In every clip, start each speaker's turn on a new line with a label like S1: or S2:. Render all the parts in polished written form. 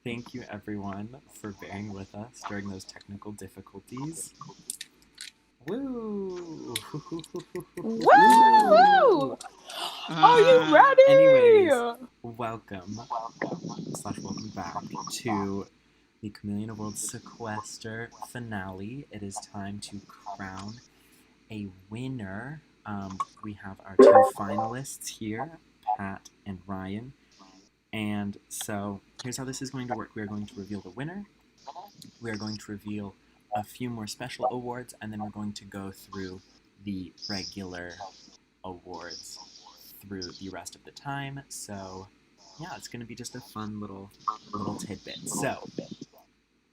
S1: Thank you, everyone, for bearing with us during those technical difficulties. Woo!
S2: Woo! Are you
S1: Anyways,
S2: ready?
S1: welcome back to the Chameleon of Worlds Sequester finale. It is time to crown a winner. We have our two finalists here, Pat and Ryan. And so here's how this is going to work. We are going to reveal the winner. We are going to reveal a few more special awards, and then we're going to go through the regular awards through the rest of the time. So yeah, it's going to be just a fun little tidbit. So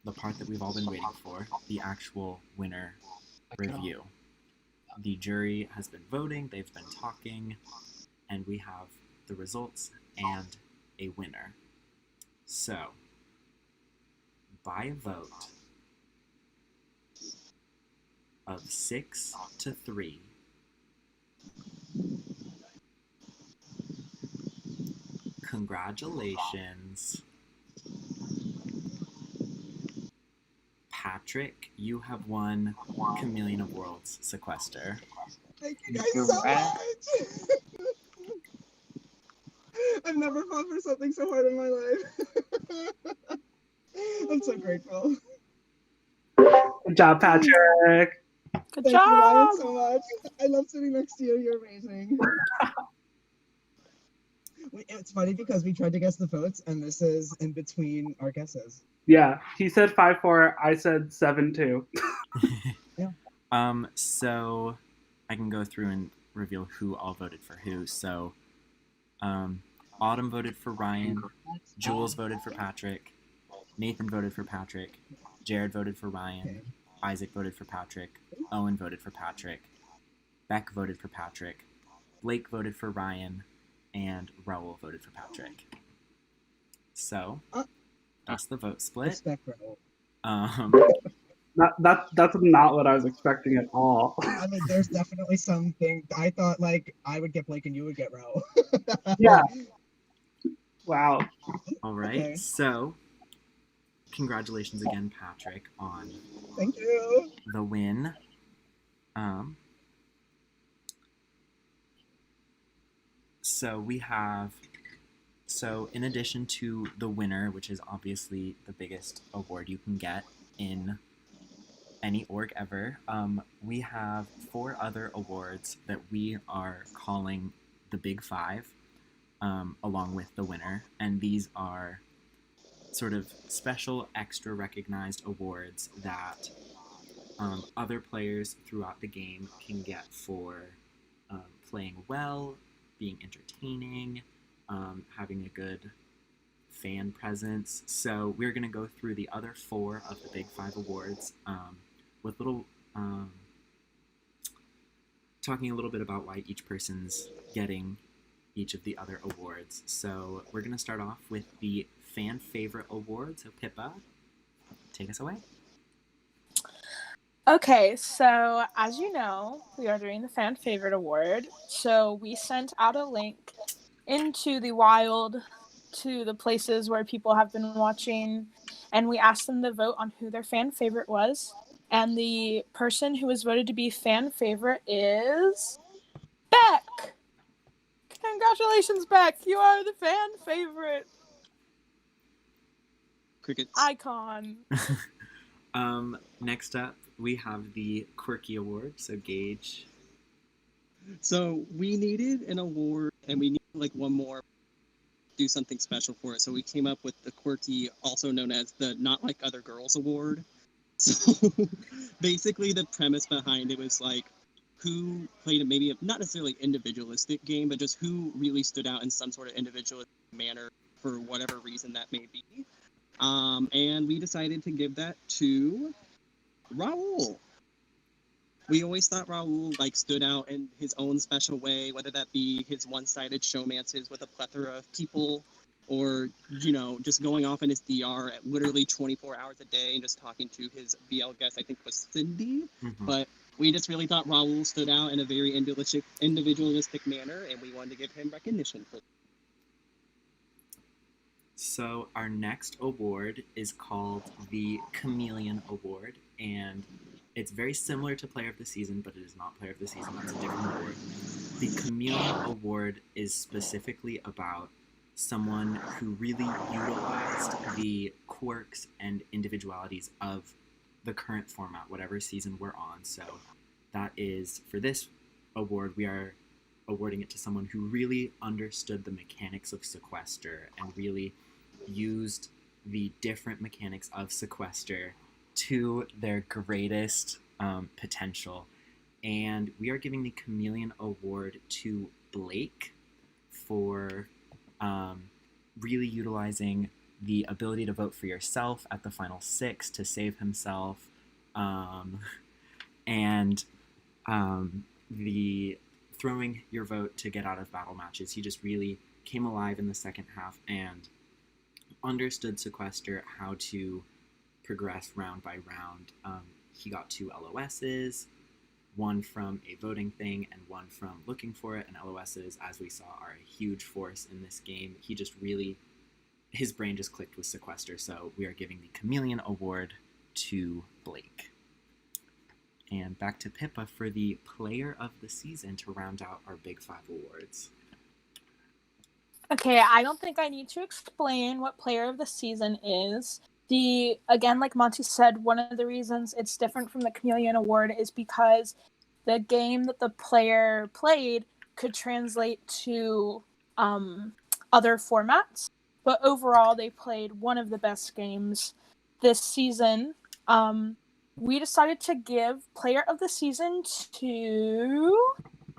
S1: the part that we've all been waiting for, the actual winner review. The jury has been voting, they've been talking, and we have the results and a winner. So, by a vote of 6-3, congratulations, Patrick, you have won Chameleon of Worlds Sequester.
S3: Thank you guys so much! I've never fought for something so hard in my life. I'm so grateful.
S4: Good job, Patrick.
S2: Good
S3: Thank
S2: job.
S3: you, Ryan, so much. I love sitting next to you. You're amazing. It's funny because we tried to guess the votes, and this is in between our guesses.
S4: Yeah, he said 5-4. I said 7-2.
S3: Yeah.
S1: So I can go through and reveal who all voted for who. So, Autumn voted for Ryan. Jules voted for Patrick. Nathan voted for Patrick. Jared voted for Ryan.
S3: Okay.
S1: Isaac voted for Patrick. Owen voted for Patrick. Beck voted for Patrick. Blake voted for Ryan. And Raul voted for Patrick. So, that's the vote split.
S3: Respect, Raul.
S4: That's not what I was expecting at all.
S3: I mean, there's definitely something. I thought, like, I would get Blake and you would get Raul.
S4: Yeah. Wow.
S1: All right.
S3: Okay.
S1: So, congratulations again, Patrick, on
S3: Thank you.
S1: the win. So in addition to the winner, which is obviously the biggest award you can get in any org ever, we have 4 other awards that we are calling the Big Five, along with the winner. And these are sort of special, extra recognized awards that other players throughout the game can get for playing well, being entertaining, having a good fan presence. So we're going to go through the other 4 of the Big Five awards with little talking a little bit about why each person's getting each of the other awards. So we're going to start off with the fan favorite award. So Pippa, take us away.
S2: Okay, so as you know, we are doing the fan favorite award. So we sent out a link into the wild to the places where people have been watching, and we asked them to vote on who their fan favorite was. And the person who was voted to be fan favorite is Beck. Congratulations, Beck. You are the fan favorite
S5: Crickets.
S2: icon.
S1: Next up, we have the Quirky Award. So Gage.
S5: So we needed an award, and we needed like one more, do something special for it. So we came up with the Quirky, also known as the Not Like Other Girls Award. So basically the premise behind it was like who played maybe not necessarily individualistic game, but just who really stood out in some sort of individualistic manner for whatever reason that may be. And we decided to give that to Raul. We always thought Raul like stood out in his own special way, whether that be his one-sided showmances with a plethora of people, or, you know, just going off in his DR at literally 24 hours a day and just talking to his BL guest, I think was Cindy.
S1: Mm-hmm.
S5: But we just really thought Raul stood out in a very individualistic manner, and we wanted to give him recognition for that.
S1: So our next award is called the Chameleon Award, and it's very similar to Player of the Season, but it is not Player of the Season. That's a different award. The Chameleon Award is specifically about someone who really utilized the quirks and individualities of the current format, whatever season we're on. So that is, for this award, we are awarding it to someone who really understood the mechanics of Sequester and really used the different mechanics of Sequester to their greatest potential. And we are giving the Chameleon Award to Blake for really utilizing the ability to vote for yourself at the final 6 to save himself, and the throwing your vote to get out of battle matches. He just really came alive in the second half and understood Sequester, how to progress round by round. He got 2 LOSs, one from a voting thing and one from looking for it. And LOSs, as we saw, are a huge force in this game. He just really, his brain just clicked with Sequester. So we are giving the Chameleon Award to Blake. And back to Pippa for the Player of the Season to round out our Big 5 awards.
S2: Okay, I don't think I need to explain what Player of the Season is. Again, like Monty said, one of the reasons it's different from the Chameleon Award is because the game that the player played could translate to other formats. But overall, they played one of the best games this season. We decided to give Player of the Season to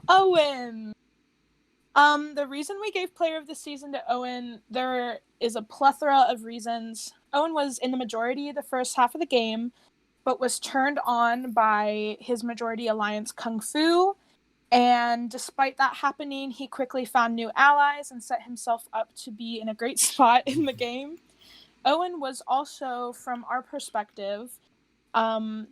S2: Owen. The reason we gave Player of the Season to Owen, there is a plethora of reasons. Owen was in the majority the first half of the game, but was turned on by his majority alliance Kung Fu. And despite that happening, he quickly found new allies and set himself up to be in a great spot in the game. Owen was also, from our perspective, all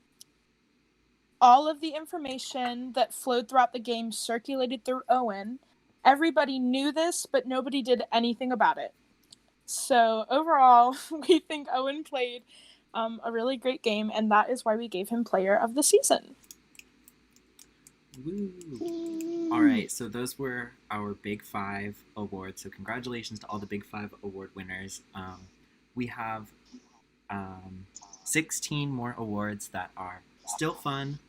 S2: of the information that flowed throughout the game circulated through Owen. Everybody knew this, but nobody did anything about it. So overall, we think Owen played a really great game, and that is why we gave him Player of the Season.
S1: Woo! All right, so those were our Big 5 awards. So congratulations to all the Big 5 award winners. We have 16 more awards that are still fun,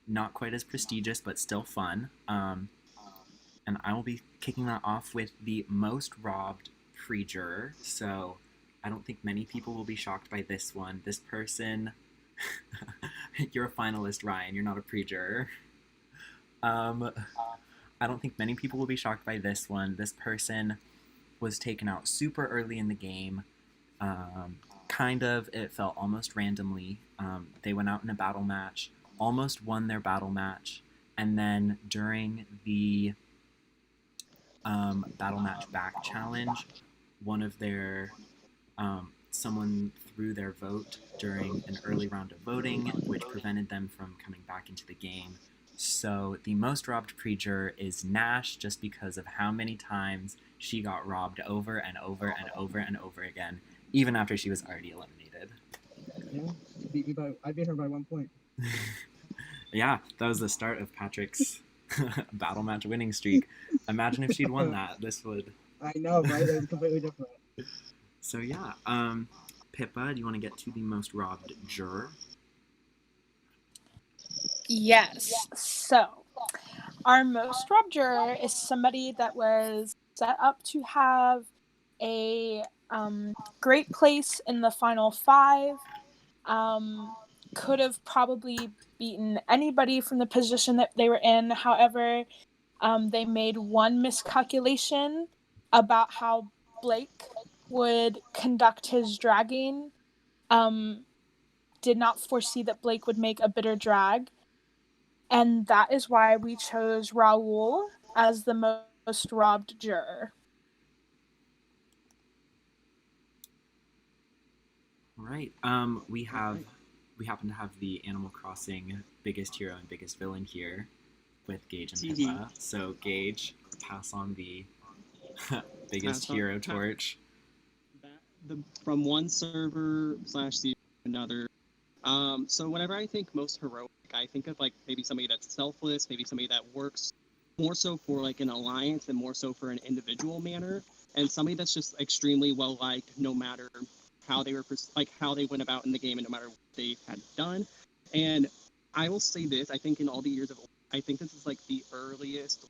S1: not quite as prestigious, but still fun. And I will be kicking that off with the most robbed pre-juror. So I don't think many people will be shocked by this one. This person, you're a finalist, Ryan. You're not a pre-juror. I don't think many people will be shocked by this one. This person was taken out super early in the game. It felt almost randomly. They went out in a battle match, almost won their battle match, and then during the battle match back challenge, one of their someone threw their vote during an early round of voting, which prevented them from coming back into the game. So the most robbed pre-juror is Nash, just because of how many times she got robbed over and over and over and over again, even after she was already eliminated.
S3: Yeah, I beat her by 1 point.
S1: Yeah, that was the start of Patrick's battle match winning streak. Imagine if she'd won that. This would...
S3: I know, right? It was completely different.
S1: So yeah, Pippa, do you want to get to the most robbed juror?
S2: Yes. So, our most robbed juror is somebody that was set up to have a great place in the final 5. Could have probably beaten anybody from the position that they were in. However, they made one miscalculation about how Blake would conduct his dragging. Did not foresee that Blake would make a bitter drag. And that is why we chose Raul as the most robbed juror.
S1: All right. We happen to have the Animal Crossing biggest hero and biggest villain here with Gage and Pippa. So Gage, pass on the biggest hero torch.
S5: from one server slash season to another. So whenever I think most heroic, I think of like maybe somebody that's selfless, maybe somebody that works more so for like an alliance and more so for an individual manner, and somebody that's just extremely well liked no matter how they were how they went about in the game and no matter what they had done. And I will say this: I think in all the years of, I think this is like the earliest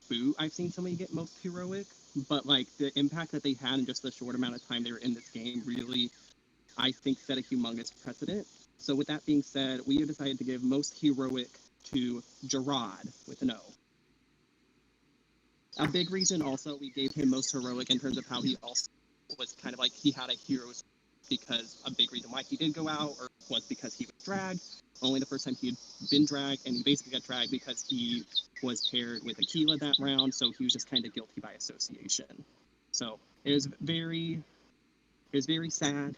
S5: boot I've seen somebody get most heroic. But like the impact that they had in just the short amount of time they were in this game really, I think, set a humongous precedent. So with that being said, we have decided to give most heroic to Gerard with an O. A big reason also we gave him most heroic in terms of how he also was kind of like he had a hero's, because a big reason why he did go out or was because he was dragged. Only the first time he had been dragged, and he basically got dragged because he was paired with Aquila that round, so he was just kind of guilty by association. So it was very sad,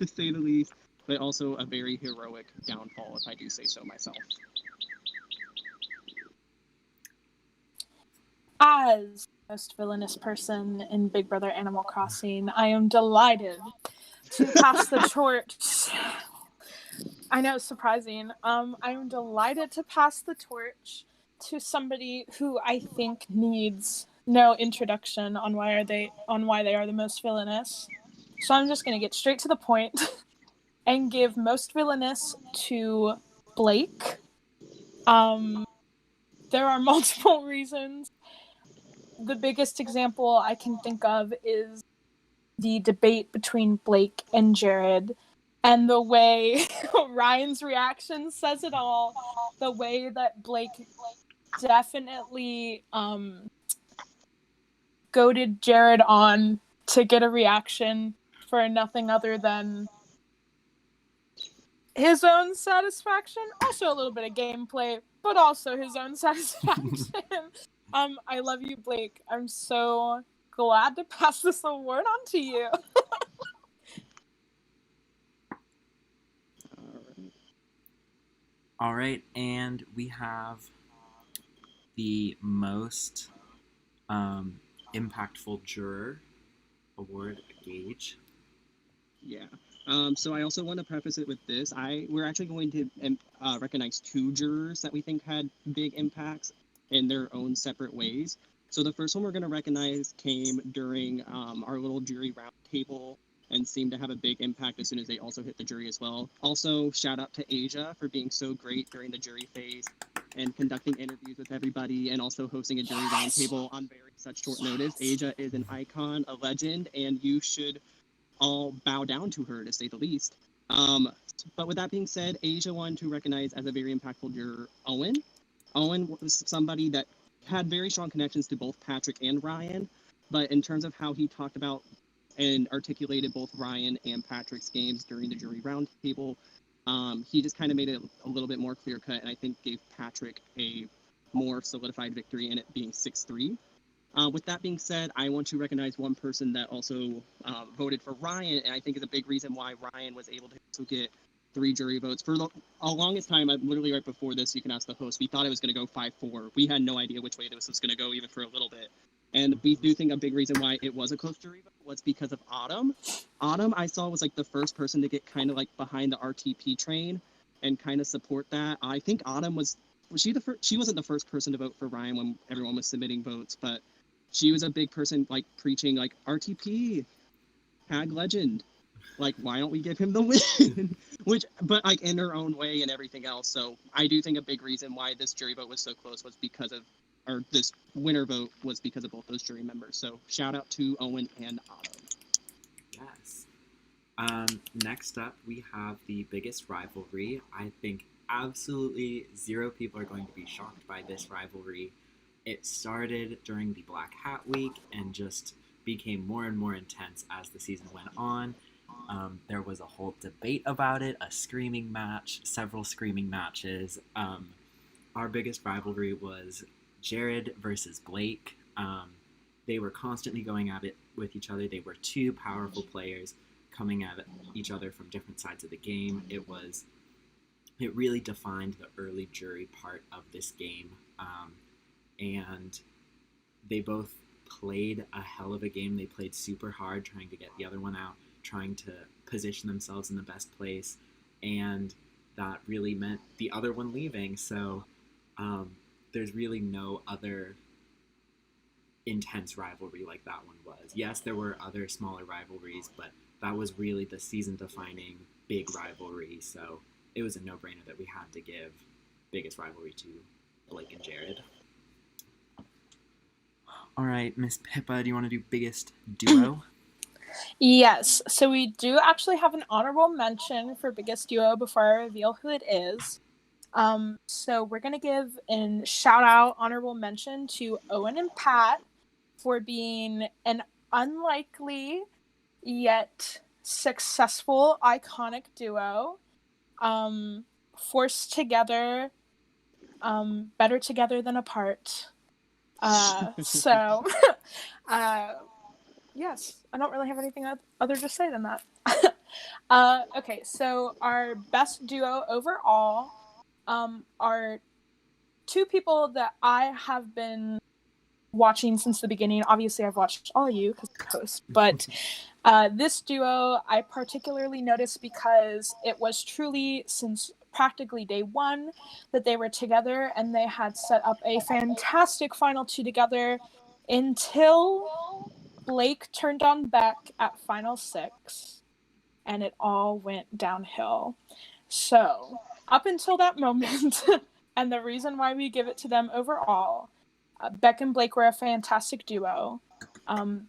S5: to say the least, but also a very heroic downfall, if I do say so myself.
S2: As the most villainous person in Big Brother Animal Crossing, I am delighted to pass the torch. I know, it's surprising. I'm delighted to pass the torch to somebody who I think needs no introduction on why they are the most villainous. So I'm just gonna get straight to the point and give most villainous to Blake. There are multiple reasons. The biggest example I can think of is the debate between Blake and Jared, and the way Ryan's reaction says it all. The way that Blake definitely goaded Jared on to get a reaction for nothing other than his own satisfaction, also a little bit of gameplay, but also his own satisfaction. I love you, Blake. I'm so glad to pass this award on to you.
S1: All right, and we have the most impactful juror award, Gage.
S5: Yeah. So I also want to preface it with this. We're actually going to recognize two jurors that we think had big impacts in their own separate ways. So the first one we're going to recognize came during our little jury roundtable and seemed to have a big impact as soon as they also hit the jury as well. Also, shout out to Asia for being so great during the jury phase and conducting interviews with everybody and also hosting a jury roundtable on very such short notice. Asia is an icon, a legend, and you should all bow down to her, to say the least. But with that being said, Asia wanted to recognize as a very impactful juror Owen. Owen was somebody that had very strong connections to both Patrick and Ryan, but in terms of how he talked about and articulated both Ryan and Patrick's games during the jury roundtable, he just kind of made it a little bit more clear cut, and I think gave Patrick a more solidified victory in it being 6-3. With that being said, I want to recognize one person that also voted for Ryan, and I think is a big reason why Ryan was able to get 3 jury votes. For the longest time, literally right before this, you can ask the host, we thought it was going to go 5-4. We had no idea which way this was going to go, even for a little bit. And we do think a big reason why it was a close jury vote was because of Autumn. Autumn, I saw, was like the first person to get kind of like behind the RTP train and kind of support that. I think Autumn was she the first? She wasn't the first person to vote for Ryan when everyone was submitting votes, but she was a big person like preaching like RTP, Hag Legend. Like, why don't we give him the win? But like in her own way and everything else. So I do think a big reason why this jury vote was so close was because of, or this winner vote was because of both those jury members. So shout out to Owen and Autumn.
S1: Yes. Next up, we have the biggest rivalry. I think absolutely 0 people are going to be shocked by this rivalry. It started during the Black Hat Week and just became more and more intense as the season went on. There was a whole debate about it, a screaming match, several screaming matches. Our biggest rivalry was Jared versus Blake. They were constantly going at it with each other. They were 2 powerful players coming at each other from different sides of the game. It really defined the early jury part of this game. And they both played a hell of a game. They played super hard trying to get the other one out, trying to position themselves in the best place, and that really meant the other one leaving. So there's really no other intense rivalry like that one was. Yes, there were other smaller rivalries, but that was really the season-defining big rivalry. So it was a no-brainer that we had to give biggest rivalry to Blake and Jared. All right, Miss Pippa, do you want to do biggest duo?
S2: Yes, so we do actually have an honorable mention for biggest duo before I reveal who it is. So we're gonna give a shout out honorable mention to Owen and Pat for being an unlikely yet successful iconic duo. Forced together, better together than apart. So yes, I don't really have anything other to say than that. Okay, so our best duo overall are two people that I have been watching since the beginning. Obviously, I've watched all of you because I'm the host, but this duo I particularly noticed because it was truly since practically day one that they were together, and they had set up a fantastic final two together until Blake turned on Beck at final six, and it all went downhill. So, up until that moment, and the reason why we give it to them overall, Beck and Blake were a fantastic duo.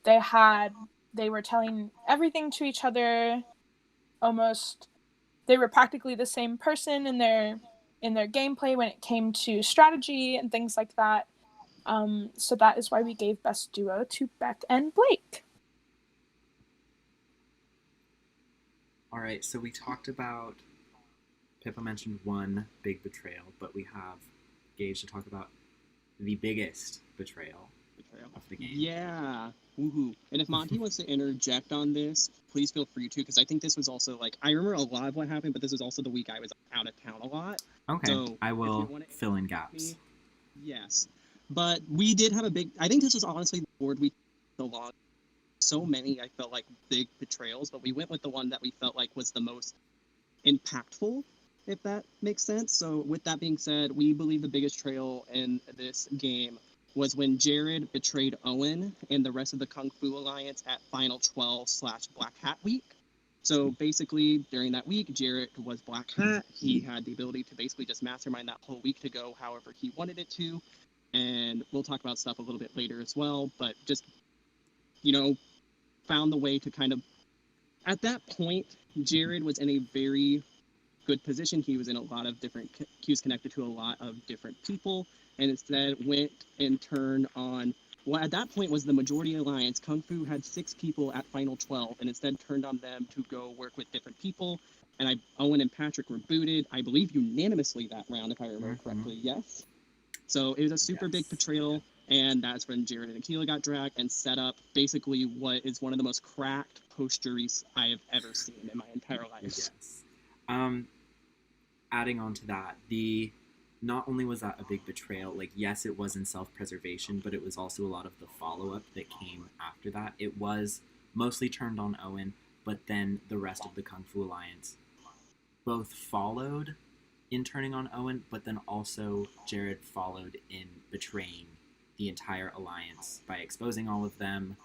S2: They were telling everything to each other. Almost, they were practically the same person in their gameplay when it came to strategy and things like that. So that is why we gave best duo to Beck and Blake.
S1: All right, so we talked about, Pippa mentioned one big betrayal, but we have Gage to talk about the biggest betrayal of the game.
S5: Yeah. Woohoo. And if Monty wants to interject on this, please feel free to, because I think this was also, like, I remember a lot of what happened, but this was also the week I was out of town a lot.
S1: Okay,
S5: So
S1: I
S5: if you
S1: will
S5: wanna
S1: fill in
S5: interrupt
S1: gaps.
S5: me, yes. But we did have a big, I think this was honestly the board we so long. So many, I felt like, big betrayals, but we went with the one that we felt like was the most impactful, if that makes sense. So with that being said, we believe the biggest betrayal in this game was when Jared betrayed Owen and the rest of the Kung Fu Alliance at Final 12/Black Hat Week. So basically, during that week, Jared was Black Hat. He had the ability to basically just mastermind that whole week to go however he wanted it to. And we'll talk about stuff a little bit later as well, but just, found the way to kind of, at that point, Jared was in a very good position. He was in a lot of different queues connected to a lot of different people, and instead went and turned on what at that point was the majority alliance. Kung Fu had 6 people at Final 12, and instead turned on them to go work with different people. And Owen and Patrick were booted, I believe unanimously that round, if I remember correctly. Yes. So it was a super big betrayal, and that's when Jared and Akila got dragged and set up basically what is one of the most cracked post-juries I have ever seen in my entire life.
S1: Yes. Adding on to that, not only was that a big betrayal, like, yes, it was in self-preservation, but it was also a lot of the follow-up that came after that. It was mostly turned on Owen, but then the rest of the Kung Fu Alliance both followed in turning on Owen, but then also Jared followed in betraying the entire alliance by exposing all of them.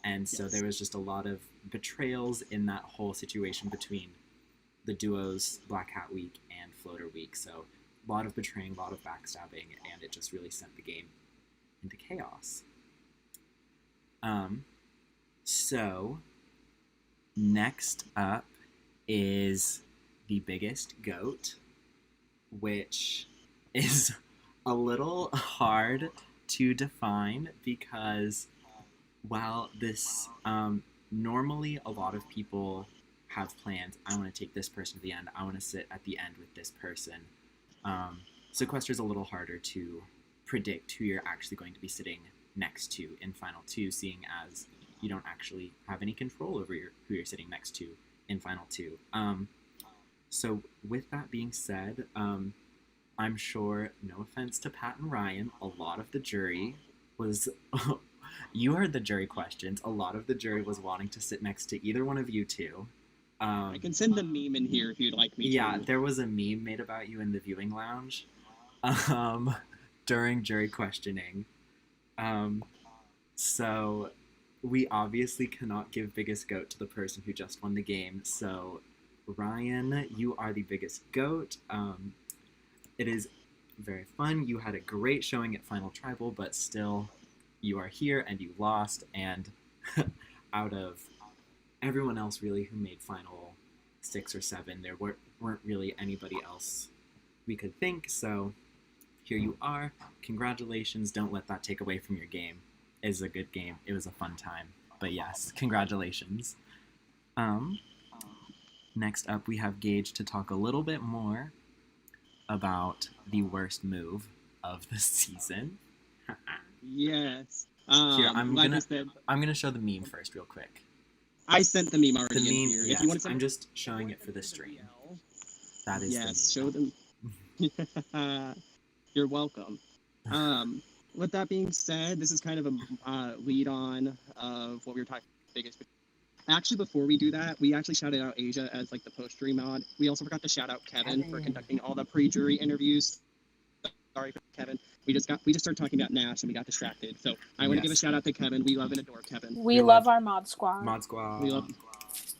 S1: And so there was just a lot of betrayals in that whole situation between the duos Black Hat Week and Floater Week. So a lot of betraying, a lot of backstabbing, and it just really sent the game into chaos. So next up is the biggest goat, which is a little hard to define because while this normally a lot of people have plans, I want to take this person to the end, I want to sit at the end with this person. Sequester is a little harder to predict who you're actually going to be sitting next to in Final 2, seeing as you don't actually have any control over who you're sitting next to in Final 2. So with that being said, I'm sure, no offense to Pat and Ryan, a lot of the jury was You heard the jury questions. A lot of the jury was wanting to sit next to either one of you two.
S5: I can send the meme in here if you'd like me
S1: Yeah,
S5: to.
S1: there was a meme made about you in the viewing lounge during jury questioning. So we obviously cannot give biggest goat to the person who just won the game. So Ryan, you are the biggest goat. It is very fun. You had a great showing at Final Tribal, but still, you are here and you lost. And out of everyone else, really, who made Final 6 or 7, there weren't really anybody else we could think. So here you are. Congratulations. Don't let that take away from your game. It was a good game. It was a fun time. But yes, congratulations. Next up, we have Gage to talk a little bit more about the worst move of the season.
S5: Yes.
S1: Here, I'm
S5: like I said,
S1: gonna show the meme first, real quick.
S5: I sent the meme already
S1: The
S5: in
S1: meme,
S5: here.
S1: yes,
S5: If you want to send
S1: I'm just showing it for the stream. That is
S5: yes,
S1: the meme.
S5: show them. You're welcome. With that being said, this is kind of a lead on of what we were talking about. Biggest. Actually, before we do that, we actually shouted out Asia as like the post-jury mod. We also forgot to shout out Kevin for conducting all the pre-jury interviews. Sorry for Kevin. We just started talking about Nash and we got distracted. So I want to give a shout out to Kevin. We love and adore Kevin.
S2: We love our mod squad.
S1: Mod Squad.
S5: We love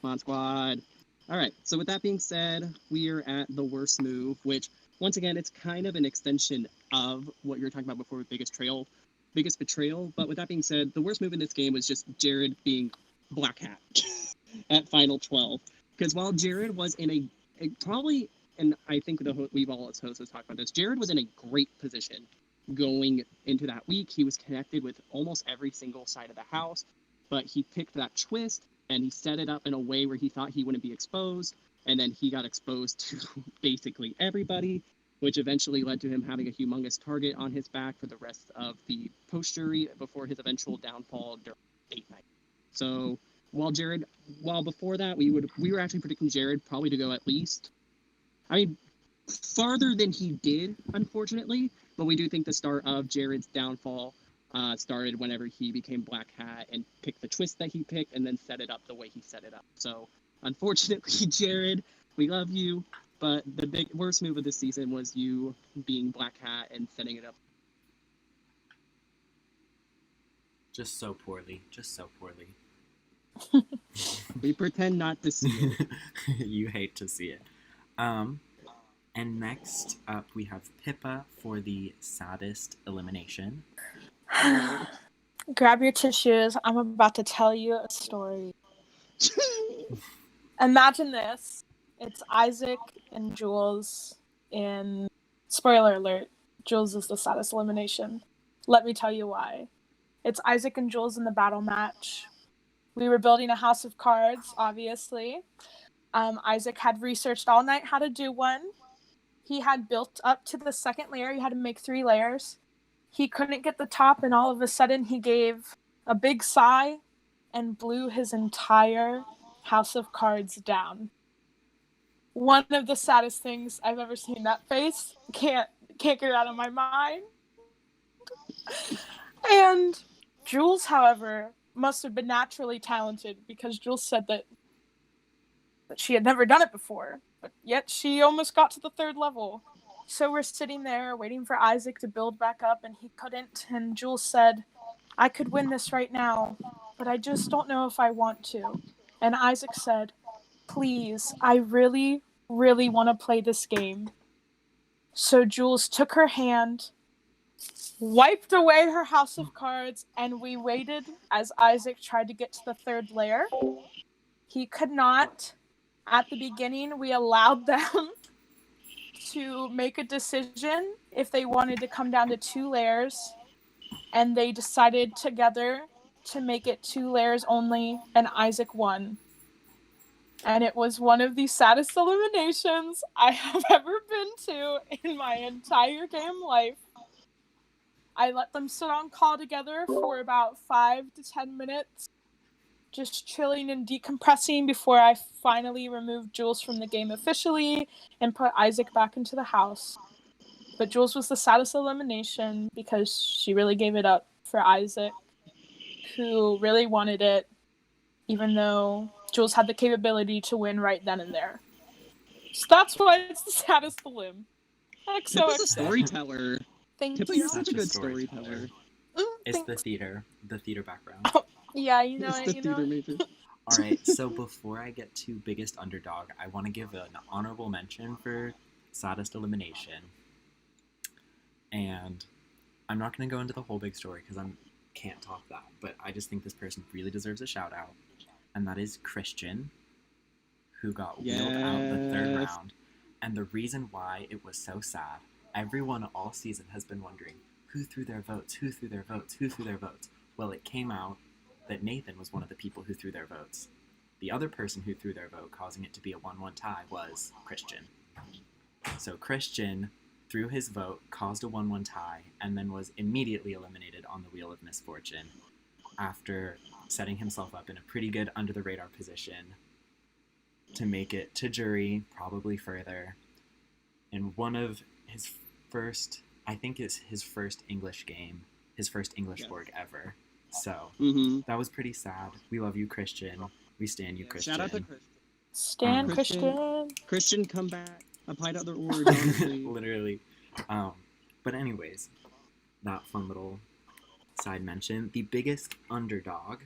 S5: Mod Squad. All right. So with that being said, we are at the worst move, which once again, it's kind of an extension of what you were talking about before with biggest betrayal. But with that being said, the worst move in this game was just Jared being Black Hat at Final 12. Because while Jared was in a probably, and I think we've all as hosts talked about this, Jared was in a great position going into that week. He was connected with almost every single side of the house, but he picked that twist and he set it up in a way where he thought he wouldn't be exposed, and then he got exposed to basically everybody, which eventually led to him having a humongous target on his back for the rest of the post-jury before his eventual downfall during date night. So while before that we were actually predicting Jared probably to go at least, I mean, farther than he did, unfortunately, but we do think the start of Jared's downfall started whenever he became Black Hat and picked the twist that he picked and then set it up the way he set it up. So unfortunately, Jared, we love you, but the worst move of this season was you being Black Hat and setting it up.
S1: Just so poorly.
S5: We pretend not to see it.
S1: You hate to see it. And next up, we have Pippa for the saddest elimination.
S2: Grab your tissues. I'm about to tell you a story. Imagine this. It's Isaac and Jules in... Spoiler alert. Jules is the saddest elimination. Let me tell you why. It's Isaac and Jules in the battle match. We were building a house of cards, obviously. Isaac had researched all night how to do one. He had built up to the second layer. He had to make 3 layers. He couldn't get the top, and all of a sudden he gave a big sigh and blew his entire house of cards down. One of the saddest things I've ever seen. That face, can't get it out of my mind. And Jules, however, must have been naturally talented, because Jules said that she had never done it before, but yet she almost got to the 3rd level. So we're sitting there waiting for Isaac to build back up, and he couldn't. And Jules said, I could win this right now, but I just don't know if I want to. And Isaac said, please, I really, really want to play this game. So Jules took her hand, wiped away her house of cards, and we waited as Isaac tried to get to the 3rd layer. He could not. At the beginning, we allowed them to make a decision if they wanted to come down to 2 layers, and they decided together to make it 2 layers only, and Isaac won. And it was one of the saddest eliminations I have ever been to in my entire game life. I let them sit on call together for about 5 to 10 minutes, just chilling and decompressing before I finally removed Jules from the game officially and put Isaac back into the house. But Jules was the saddest elimination because she really gave it up for Isaac. who really wanted it, even though Jules had the capability to win right then and there. So that's why it's the saddest limb.
S5: Pippa's a
S2: XOXO.
S5: storyteller.
S2: Thank
S5: Pippa,
S2: you.
S5: you're such a
S1: Such a
S5: good
S1: storyteller.
S5: storyteller.
S1: It's the
S2: Thanks.
S1: theater background.
S2: Yeah, you know
S5: It's
S2: it.
S5: the
S2: You know
S5: theater
S2: it.
S5: major.
S1: All right, so before I get to biggest underdog, I want to give an honorable mention for saddest elimination. And I'm not going to go into the whole big story because I can't talk that, but I just think this person really deserves a shout out. And that is Christian, who got wheeled out the third
S5: Yes.
S1: round. And the reason why it was so sad, everyone all season has been wondering who threw their votes, who threw their votes, who threw their votes. Well, it came out that Nathan was one of the people who threw their votes. The other person who threw their vote, causing it to be a 1-1 tie, was Christian. So Christian threw his vote, caused a 1-1 tie, and then was immediately eliminated on the Wheel of Misfortune after setting himself up in a pretty good under-the-radar position to make it to jury, probably further. In one of his first, I think it's his first English game, his first English
S5: Yes.
S1: org ever. So
S5: Mm-hmm.
S1: that was pretty sad. We love you, Christian. We stand you, Christian.
S5: Shout out to Christian.
S2: Stan
S5: Christian.
S2: Christian.
S5: Christian, come back. Apply to other orgs, honestly.
S1: Literally. But anyways, that fun little side mention. The biggest underdog.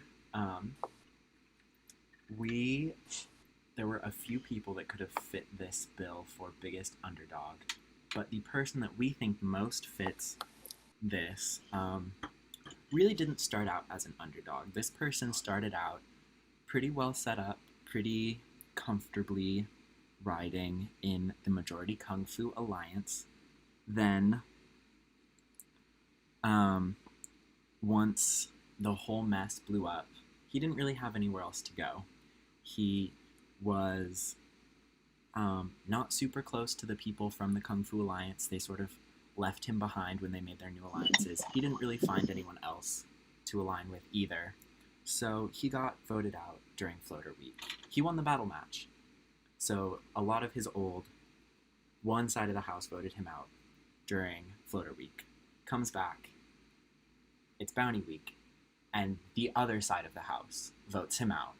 S1: There were a few people that could have fit this bill for biggest underdog, but the person that we think most fits this really didn't start out as an underdog. This person started out pretty well set up, pretty comfortably riding in the Majority Kung Fu Alliance. Then, once the whole mess blew up, he didn't really have anywhere else to go. He was not super close to the people from the Kung Fu Alliance. They sort of left him behind when they made their new alliances. He didn't really find anyone else to align with either. So he got voted out during Floater Week. He won the battle match. So a lot of his one side of the house voted him out during Floater Week. Comes back. It's Bounty Week. And the other side of the house votes him out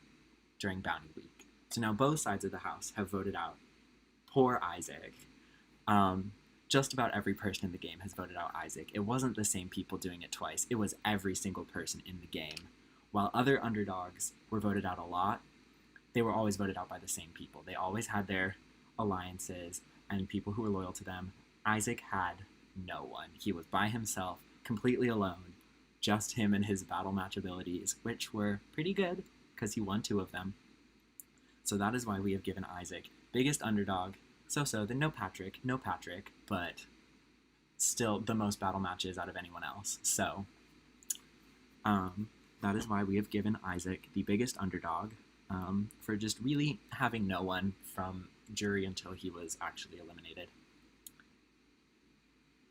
S1: during Bounty Week. So now both sides of the house have voted out poor Isaac. Just about every person in the game has voted out Isaac. It wasn't the same people doing it twice. It was every single person in the game. While other underdogs were voted out a lot, they were always voted out by the same people. They always had their alliances and people who were loyal to them. Isaac had no one. He was by himself, completely alone. Just him and his battle match abilities, which were pretty good because he won 2 of them. So that is why we have given Isaac biggest underdog. So, then no Patrick, but still the most battle matches out of anyone else. So, that is why we have given Isaac the biggest underdog, for just really having no one from jury until he was actually eliminated.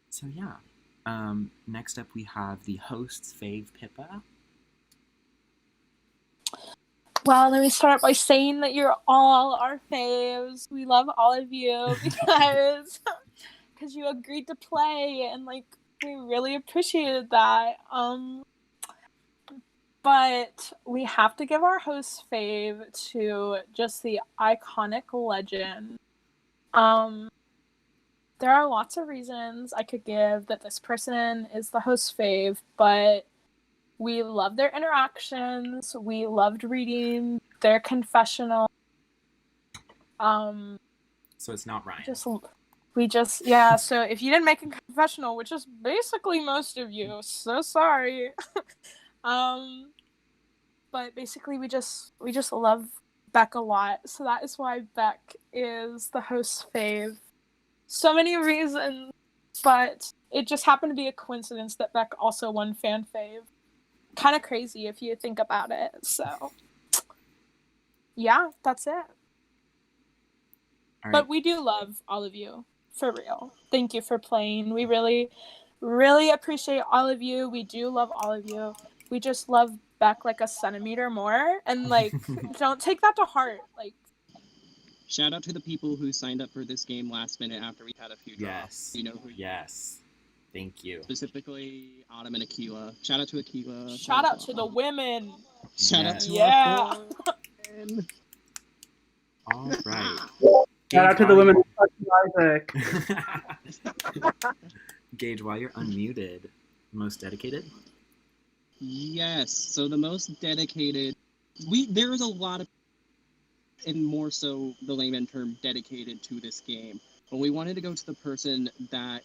S1: So yeah, next up we have the host's fave, Pippa.
S2: Well, let me start by saying that you're all our faves. We love all of you because you agreed to play, and like we really appreciated that. But we have to give our host fave to just the iconic legend. There are lots of reasons I could give that this person is the host fave, but we love their interactions. We loved reading their confessional.
S1: So it's not Ryan.
S2: So if you didn't make a confessional, which is basically most of you, so sorry. But basically we just love Beck a lot. So that is why Beck is the host fave. So many reasons, but it just happened to be a coincidence that Beck also won fan fave. Kind of crazy if you think about it. So yeah, that's it.
S1: All right.
S2: But we do love all of you, for real. Thank you for playing. We really, really appreciate all of you. We do love all of you. We just love Beck like a centimeter more, and like don't take that to heart. Like,
S5: Shout out to the people who signed up for this game last minute after we had a few drops.
S1: Yes.
S5: You know who?
S1: Yes. Thank you.
S5: Specifically, Autumn and Aquila. Shout out to Aquila.
S2: Shout out to the women.
S5: Shout out to
S2: Yeah.
S5: our women.
S1: All right.
S4: Shout out to the women of Isaac.
S1: Gage, while you're unmuted, most dedicated?
S5: Yes. So the most dedicated. There is a lot of, and more so the layman term, dedicated to this game. But we wanted to go to the person that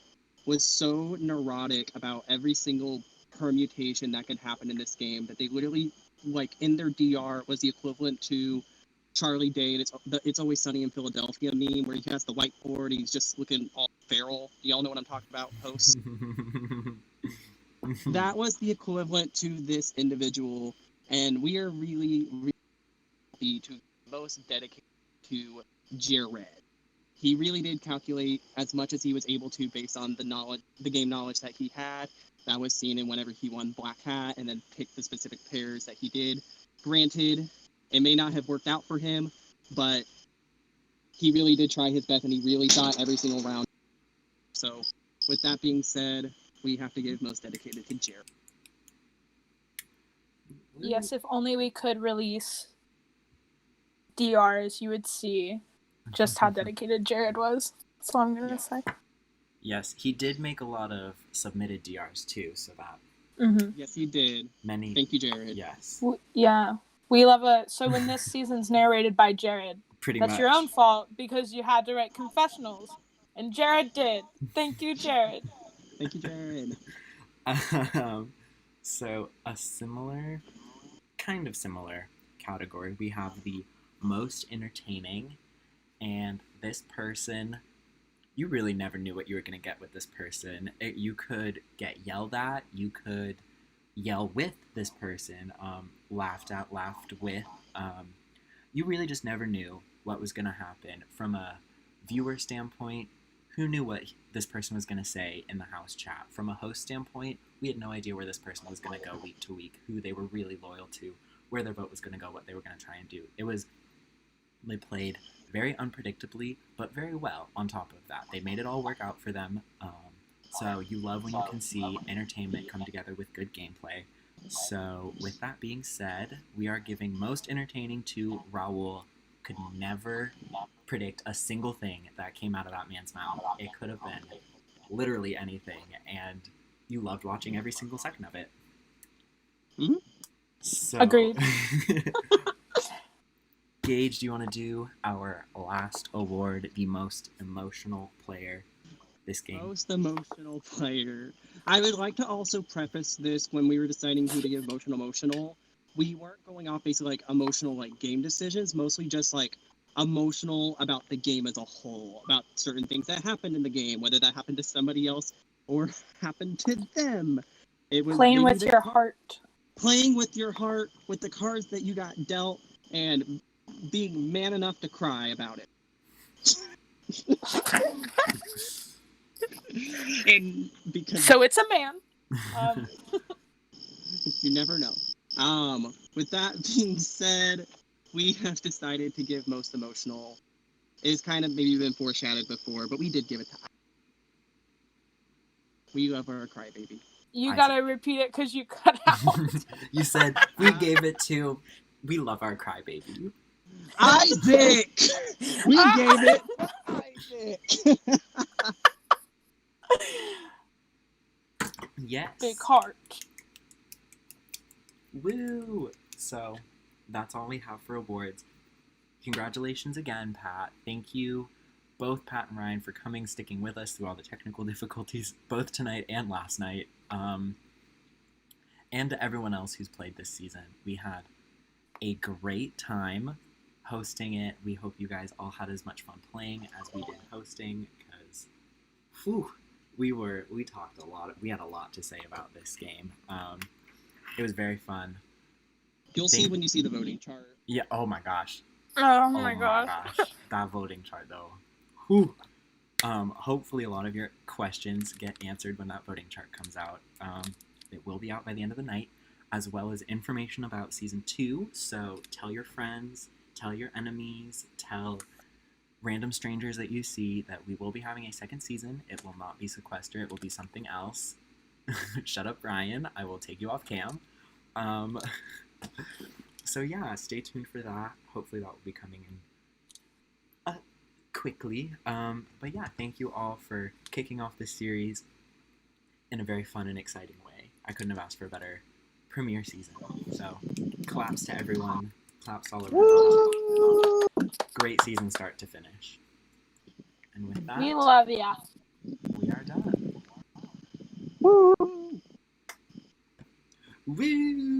S5: was so neurotic about every single permutation that could happen in this game that they literally, like, in their DR was the equivalent to Charlie Day and It's Always Sunny in Philadelphia meme where he has the whiteboard and he's just looking all feral. Y'all know what I'm talking about, hosts? That was the equivalent to this individual, and we are really, really happy to be most dedicated to Jared. He really did calculate as much as he was able to based on the game knowledge that he had. That was seen in whenever he won Black Hat and then picked the specific pairs that he did. Granted, it may not have worked out for him, but he really did try his best and he really thought every single round. So, with that being said, we have to give most dedicated to Jared.
S2: Yes, if only we could release DRs, you would see just how dedicated Jared was. That's all I'm gonna say.
S1: Yes, he did make a lot of submitted DRs too, so that
S5: Yes, he did.
S1: many.
S5: Thank you, Jared.
S1: Yes,
S2: Yeah, we love it. So when this season's narrated by Jared,
S1: pretty
S2: that's
S1: much.
S2: your own fault because you had to write confessionals, and Jared did. Thank you, Jared.
S5: Thank you, Jared.
S1: So a kind of similar category, we have the most entertaining, and this person, you really never knew what you were going to get with this person. You could get yelled at, you could yell with this person, laughed at, laughed with. You really just never knew what was going to happen. From a viewer standpoint, who knew what this person was going to say in the house chat? From a host standpoint, we had no idea where this person was going to go week to week, who they were really loyal to, where their vote was going to go, what they were going to try and do. They played very unpredictably, but very well on top of that. They made it all work out for them. So you love when you can see entertainment come together with good gameplay. So with that being said, we are giving most entertaining to Raul. Could never predict a single thing that came out of that man's mouth. It could have been literally anything, and you loved watching every single second of it.
S5: Mm-hmm.
S1: So,
S2: Agreed.
S1: Gage, do you want to do our last award, the most emotional player this game?
S5: Most emotional player. I would like to also preface this when we were deciding who to give emotional. We weren't going off basically like emotional like game decisions, mostly just like emotional about the game as a whole, about certain things that happened in the game, whether that happened to somebody else or happened to them. It was
S2: Playing
S5: maybe
S2: with your heart.
S5: Playing with your heart, with the cards that you got dealt, and being man enough to cry about it. And because
S2: So it's a man.
S5: you never know. With that being said, we have decided to give most emotional. It's kind of maybe been foreshadowed before, but we did give it to. We love our crybaby.
S2: You gotta repeat it because you cut out.
S1: You said we gave it to. We love our crybaby.
S5: Isaac. We gave it. Isaac.
S1: Yes.
S2: Big heart.
S1: Woo! So, that's all we have for awards. Congratulations again, Pat. Thank you, both Pat and Ryan, for coming, sticking with us through all the technical difficulties, both tonight and last night. And to everyone else who's played this season. We had a great time hosting it. We hope you guys all had as much fun playing as we did hosting, because, we talked a lot. We had a lot to say about this game. It was very fun.
S5: You'll see when you see the voting chart.
S1: Yeah. Oh my gosh.
S2: Oh my gosh.
S1: That voting chart though. Whew. Hopefully a lot of your questions get answered when that voting chart comes out. It will be out by the end of the night, as well as information about season 2. So tell your friends, tell your enemies, tell random strangers that you see that we will be having a second season. It will not be Sequester. It will be something else. Shut up, Brian. I will take you off cam. So yeah, stay tuned for that. Hopefully that will be coming in quickly. But yeah, thank you all for kicking off this series in a very fun and exciting way. I couldn't have asked for a better premiere season. So claps to everyone. Claps all over. Great season start to finish. And with that,
S2: We love ya.
S1: we are done.
S5: Woo!
S1: Woo!